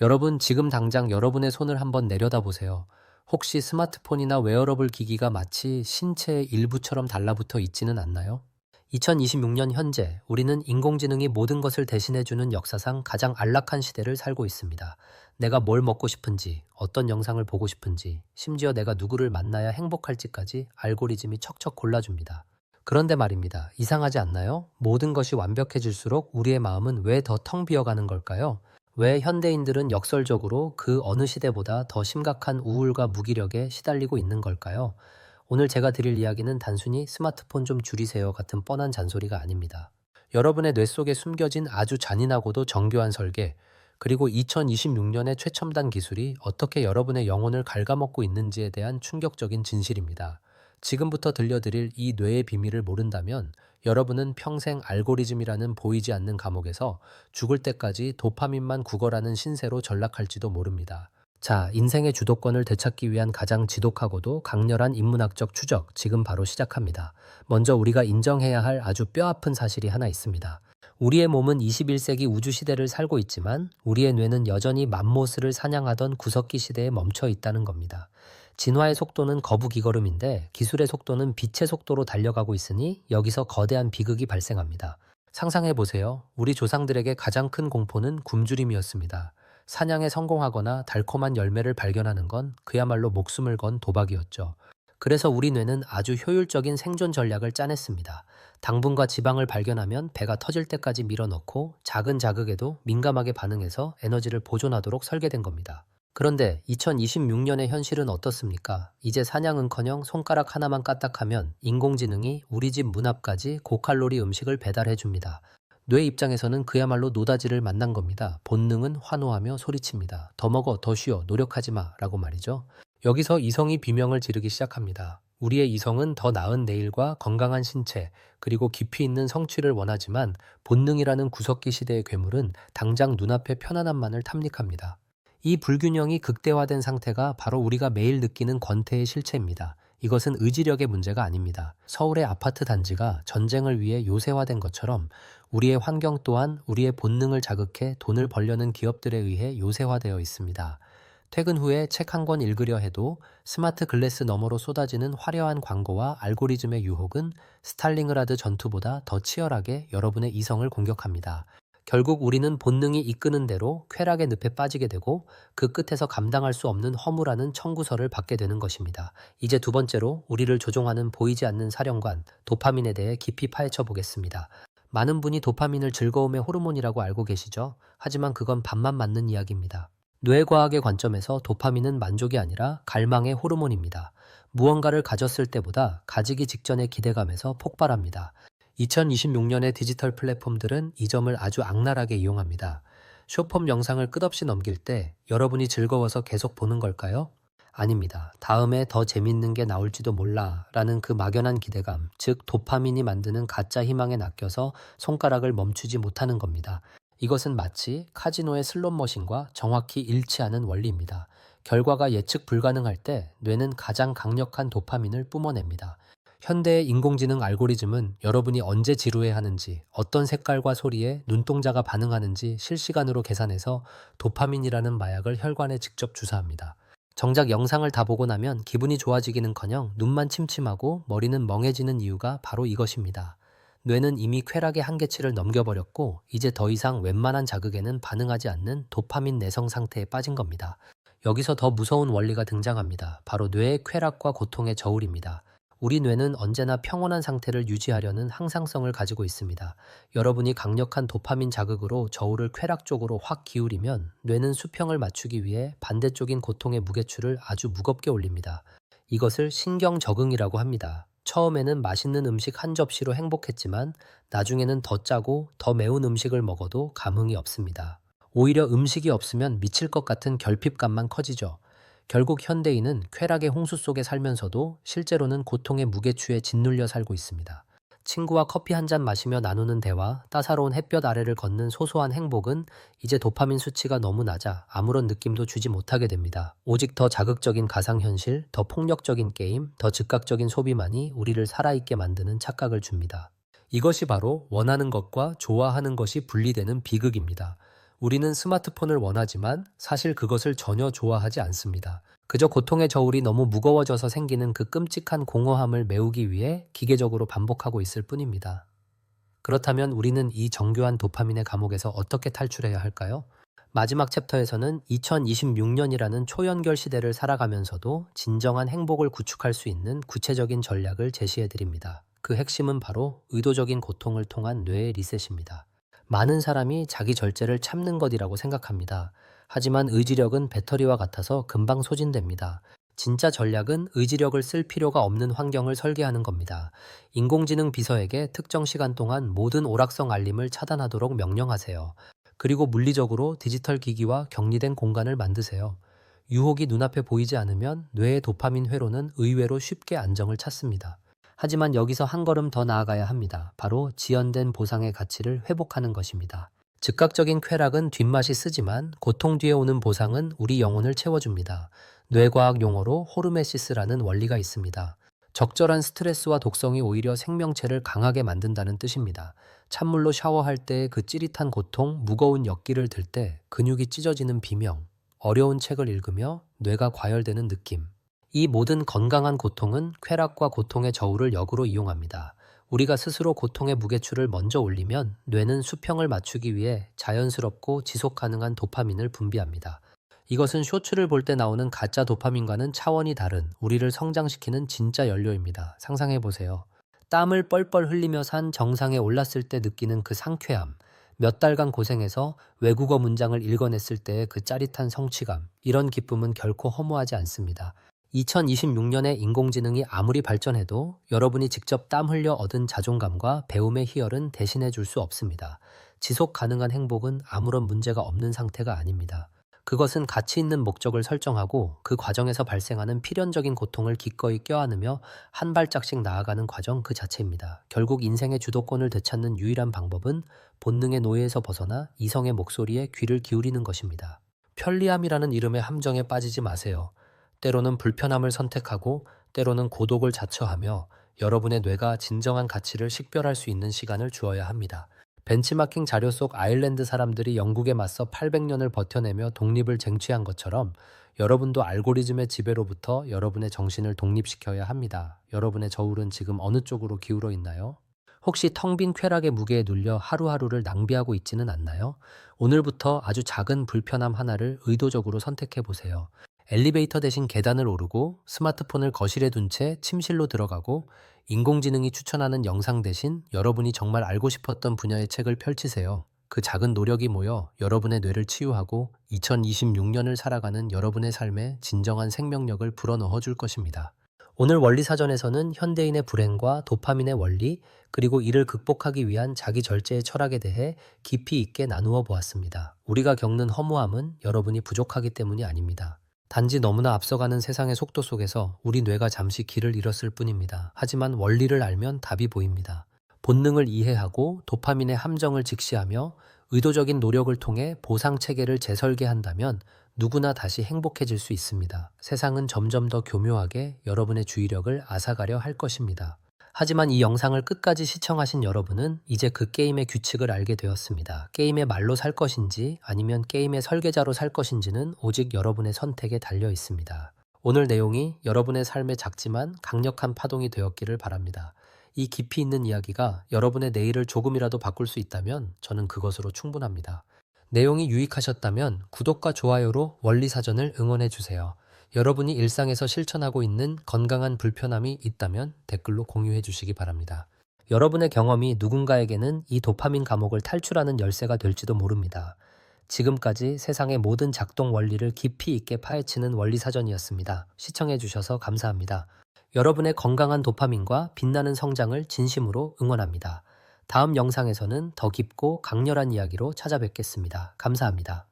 여러분, 지금 당장 여러분의 손을 한번 내려다 보세요. 혹시 스마트폰이나 웨어러블 기기가 마치 신체의 일부처럼 달라붙어 있지는 않나요? 2026년 현재 우리는 인공지능이 모든 것을 대신해주는 역사상 가장 안락한 시대를 살고 있습니다. 내가 뭘 먹고 싶은지, 어떤 영상을 보고 싶은지, 심지어 내가 누구를 만나야 행복할지까지 알고리즘이 척척 골라줍니다. 그런데 말입니다. 이상하지 않나요? 모든 것이 완벽해질수록 우리의 마음은 왜 더 텅 비어가는 걸까요? 왜 현대인들은 역설적으로 그 어느 시대보다 더 심각한 우울과 무기력에 시달리고 있는 걸까요? 오늘 제가 드릴 이야기는 단순히 스마트폰 좀 줄이세요 같은 뻔한 잔소리가 아닙니다. 여러분의 뇌 속에 숨겨진 아주 잔인하고도 정교한 설계, 그리고 2026년의 최첨단 기술이 어떻게 여러분의 영혼을 갉아먹고 있는지에 대한 충격적인 진실입니다. 지금부터 들려드릴 이 뇌의 비밀을 모른다면 여러분은 평생 알고리즘이라는 보이지 않는 감옥에서 죽을 때까지 도파민만 구걸하는 신세로 전락할지도 모릅니다. 자, 인생의 주도권을 되찾기 위한 가장 지독하고도 강렬한 인문학적 추적, 지금 바로 시작합니다. 먼저 우리가 인정해야 할 아주 뼈아픈 사실이 하나 있습니다. 우리의 몸은 21세기 우주 시대를 살고 있지만 우리의 뇌는 여전히 맘모스를 사냥하던 구석기 시대에 멈춰 있다는 겁니다. 진화의 속도는 거북이걸음인데 기술의 속도는 빛의 속도로 달려가고 있으니 여기서 거대한 비극이 발생합니다. 상상해 보세요. 우리 조상들에게 가장 큰 공포는 굶주림이었습니다. 사냥에 성공하거나 달콤한 열매를 발견하는 건 그야말로 목숨을 건 도박이었죠. 그래서 우리 뇌는 아주 효율적인 생존 전략을 짜냈습니다. 당분과 지방을 발견하면 배가 터질 때까지 밀어넣고 작은 자극에도 민감하게 반응해서 에너지를 보존하도록 설계된 겁니다. 그런데 2026년의 현실은 어떻습니까? 이제 사냥은커녕 손가락 하나만 까딱하면 인공지능이 우리 집 문 앞까지 고칼로리 음식을 배달해 줍니다. 뇌 입장에서는 그야말로 노다지를 만난 겁니다. 본능은 환호하며 소리칩니다. 더 먹어, 더 쉬어, 노력하지 마 라고 말이죠. 여기서 이성이 비명을 지르기 시작합니다. 우리의 이성은 더 나은 내일과 건강한 신체, 그리고 깊이 있는 성취를 원하지만 본능이라는 구석기 시대의 괴물은 당장 눈앞의 편안함만을 탐닉합니다. 이 불균형이 극대화된 상태가 바로 우리가 매일 느끼는 권태의 실체입니다. 이것은 의지력의 문제가 아닙니다. 서울의 아파트 단지가 전쟁을 위해 요새화된 것처럼 우리의 환경 또한 우리의 본능을 자극해 돈을 벌려는 기업들에 의해 요새화되어 있습니다. 퇴근 후에 책 한 권 읽으려 해도 스마트 글래스 너머로 쏟아지는 화려한 광고와 알고리즘의 유혹은 스탈링그라드 전투보다 더 치열하게 여러분의 이성을 공격합니다. 결국 우리는 본능이 이끄는 대로 쾌락의 늪에 빠지게 되고 그 끝에서 감당할 수 없는 허무라는 청구서를 받게 되는 것입니다. 이제 두 번째로 우리를 조종하는 보이지 않는 사령관, 도파민에 대해 깊이 파헤쳐 보겠습니다. 많은 분이 도파민을 즐거움의 호르몬이라고 알고 계시죠? 하지만 그건 반만 맞는 이야기입니다. 뇌과학의 관점에서 도파민은 만족이 아니라 갈망의 호르몬입니다. 무언가를 가졌을 때보다 가지기 직전의 기대감에서 폭발합니다. 2026년의 디지털 플랫폼들은 이 점을 아주 악랄하게 이용합니다. 쇼폼 영상을 끝없이 넘길 때 여러분이 즐거워서 계속 보는 걸까요? 아닙니다. 다음에 더 재밌는 게 나올지도 몰라 라는 그 막연한 기대감, 즉 도파민이 만드는 가짜 희망에 낚여서 손가락을 멈추지 못하는 겁니다. 이것은 마치 카지노의 슬롯머신과 정확히 일치하는 원리입니다. 결과가 예측 불가능할 때 뇌는 가장 강력한 도파민을 뿜어냅니다. 현대의 인공지능 알고리즘은 여러분이 언제 지루해 하는지, 어떤 색깔과 소리에 눈동자가 반응하는지 실시간으로 계산해서 도파민이라는 마약을 혈관에 직접 주사합니다. 정작 영상을 다 보고 나면 기분이 좋아지기는커녕 눈만 침침하고 머리는 멍해지는 이유가 바로 이것입니다. 뇌는 이미 쾌락의 한계치를 넘겨버렸고 이제 더 이상 웬만한 자극에는 반응하지 않는 도파민 내성 상태에 빠진 겁니다. 여기서 더 무서운 원리가 등장합니다. 바로 뇌의 쾌락과 고통의 저울입니다. 우리 뇌는 언제나 평온한 상태를 유지하려는 항상성을 가지고 있습니다. 여러분이 강력한 도파민 자극으로 저울을 쾌락 쪽으로 확 기울이면 뇌는 수평을 맞추기 위해 반대쪽인 고통의 무게추를 아주 무겁게 올립니다. 이것을 신경 적응이라고 합니다. 처음에는 맛있는 음식 한 접시로 행복했지만 나중에는 더 짜고 더 매운 음식을 먹어도 감흥이 없습니다. 오히려 음식이 없으면 미칠 것 같은 결핍감만 커지죠. 결국 현대인은 쾌락의 홍수 속에 살면서도 실제로는 고통의 무게추에 짓눌려 살고 있습니다. 친구와 커피 한 잔 마시며 나누는 대화, 따사로운 햇볕 아래를 걷는 소소한 행복은 이제 도파민 수치가 너무 낮아 아무런 느낌도 주지 못하게 됩니다. 오직 더 자극적인 가상현실, 더 폭력적인 게임, 더 즉각적인 소비만이 우리를 살아있게 만드는 착각을 줍니다. 이것이 바로 원하는 것과 좋아하는 것이 분리되는 비극입니다. 우리는 스마트폰을 원하지만 사실 그것을 전혀 좋아하지 않습니다. 그저 고통의 저울이 너무 무거워져서 생기는 그 끔찍한 공허함을 메우기 위해 기계적으로 반복하고 있을 뿐입니다. 그렇다면 우리는 이 정교한 도파민의 감옥에서 어떻게 탈출해야 할까요? 마지막 챕터에서는 2026년이라는 초연결 시대를 살아가면서도 진정한 행복을 구축할 수 있는 구체적인 전략을 제시해 드립니다. 그 핵심은 바로 의도적인 고통을 통한 뇌의 리셋입니다. 많은 사람이 자기 절제를 참는 것이라고 생각합니다. 하지만 의지력은 배터리와 같아서 금방 소진됩니다. 진짜 전략은 의지력을 쓸 필요가 없는 환경을 설계하는 겁니다. 인공지능 비서에게 특정 시간 동안 모든 오락성 알림을 차단하도록 명령하세요. 그리고 물리적으로 디지털 기기와 격리된 공간을 만드세요. 유혹이 눈앞에 보이지 않으면 뇌의 도파민 회로는 의외로 쉽게 안정을 찾습니다. 하지만 여기서 한 걸음 더 나아가야 합니다. 바로 지연된 보상의 가치를 회복하는 것입니다. 즉각적인 쾌락은 뒷맛이 쓰지만 고통 뒤에 오는 보상은 우리 영혼을 채워줍니다. 뇌과학 용어로 호르메시스라는 원리가 있습니다. 적절한 스트레스와 독성이 오히려 생명체를 강하게 만든다는 뜻입니다. 찬물로 샤워할 때의 그 찌릿한 고통, 무거운 역기를 들 때 근육이 찢어지는 비명, 어려운 책을 읽으며 뇌가 과열되는 느낌. 이 모든 건강한 고통은 쾌락과 고통의 저울을 역으로 이용합니다. 우리가 스스로 고통의 무게추를 먼저 올리면 뇌는 수평을 맞추기 위해 자연스럽고 지속 가능한 도파민을 분비합니다. 이것은 쇼츠를 볼 때 나오는 가짜 도파민과는 차원이 다른 우리를 성장시키는 진짜 연료입니다. 상상해 보세요. 땀을 뻘뻘 흘리며 산 정상에 올랐을 때 느끼는 그 상쾌함, 몇 달간 고생해서 외국어 문장을 읽어냈을 때의 그 짜릿한 성취감, 이런 기쁨은 결코 허무하지 않습니다. 2026년에 인공지능이 아무리 발전해도 여러분이 직접 땀 흘려 얻은 자존감과 배움의 희열은 대신해 줄 수 없습니다. 지속 가능한 행복은 아무런 문제가 없는 상태가 아닙니다. 그것은 가치 있는 목적을 설정하고 그 과정에서 발생하는 필연적인 고통을 기꺼이 껴안으며 한 발짝씩 나아가는 과정 그 자체입니다. 결국 인생의 주도권을 되찾는 유일한 방법은 본능의 노예에서 벗어나 이성의 목소리에 귀를 기울이는 것입니다. 편리함이라는 이름의 함정에 빠지지 마세요. 때로는 불편함을 선택하고 때로는 고독을 자처하며 여러분의 뇌가 진정한 가치를 식별할 수 있는 시간을 주어야 합니다. 벤치마킹 자료 속 아일랜드 사람들이 영국에 맞서 800년을 버텨내며 독립을 쟁취한 것처럼 여러분도 알고리즘의 지배로부터 여러분의 정신을 독립시켜야 합니다. 여러분의 저울은 지금 어느 쪽으로 기울어 있나요? 혹시 텅 빈 쾌락의 무게에 눌려 하루하루를 낭비하고 있지는 않나요? 오늘부터 아주 작은 불편함 하나를 의도적으로 선택해 보세요. 엘리베이터 대신 계단을 오르고 스마트폰을 거실에 둔 채 침실로 들어가고 인공지능이 추천하는 영상 대신 여러분이 정말 알고 싶었던 분야의 책을 펼치세요. 그 작은 노력이 모여 여러분의 뇌를 치유하고 2026년을 살아가는 여러분의 삶에 진정한 생명력을 불어넣어 줄 것입니다. 오늘 원리사전에서는 현대인의 불행과 도파민의 원리, 그리고 이를 극복하기 위한 자기 절제의 철학에 대해 깊이 있게 나누어 보았습니다. 우리가 겪는 허무함은 여러분이 부족하기 때문이 아닙니다. 단지 너무나 앞서가는 세상의 속도 속에서 우리 뇌가 잠시 길을 잃었을 뿐입니다. 하지만 원리를 알면 답이 보입니다. 본능을 이해하고 도파민의 함정을 직시하며 의도적인 노력을 통해 보상 체계를 재설계한다면 누구나 다시 행복해질 수 있습니다. 세상은 점점 더 교묘하게 여러분의 주의력을 앗아가려 할 것입니다. 하지만 이 영상을 끝까지 시청하신 여러분은 이제 그 게임의 규칙을 알게 되었습니다. 게임의 말로 살 것인지 아니면 게임의 설계자로 살 것인지는 오직 여러분의 선택에 달려 있습니다. 오늘 내용이 여러분의 삶에 작지만 강력한 파동이 되었기를 바랍니다. 이 깊이 있는 이야기가 여러분의 내일을 조금이라도 바꿀 수 있다면 저는 그것으로 충분합니다. 내용이 유익하셨다면 구독과 좋아요로 원리사전을 응원해 주세요. 여러분이 일상에서 실천하고 있는 건강한 불편함이 있다면 댓글로 공유해 주시기 바랍니다. 여러분의 경험이 누군가에게는 이 도파민 감옥을 탈출하는 열쇠가 될지도 모릅니다. 지금까지 세상의 모든 작동 원리를 깊이 있게 파헤치는 원리사전이었습니다. 시청해 주셔서 감사합니다. 여러분의 건강한 도파민과 빛나는 성장을 진심으로 응원합니다. 다음 영상에서는 더 깊고 강렬한 이야기로 찾아뵙겠습니다. 감사합니다.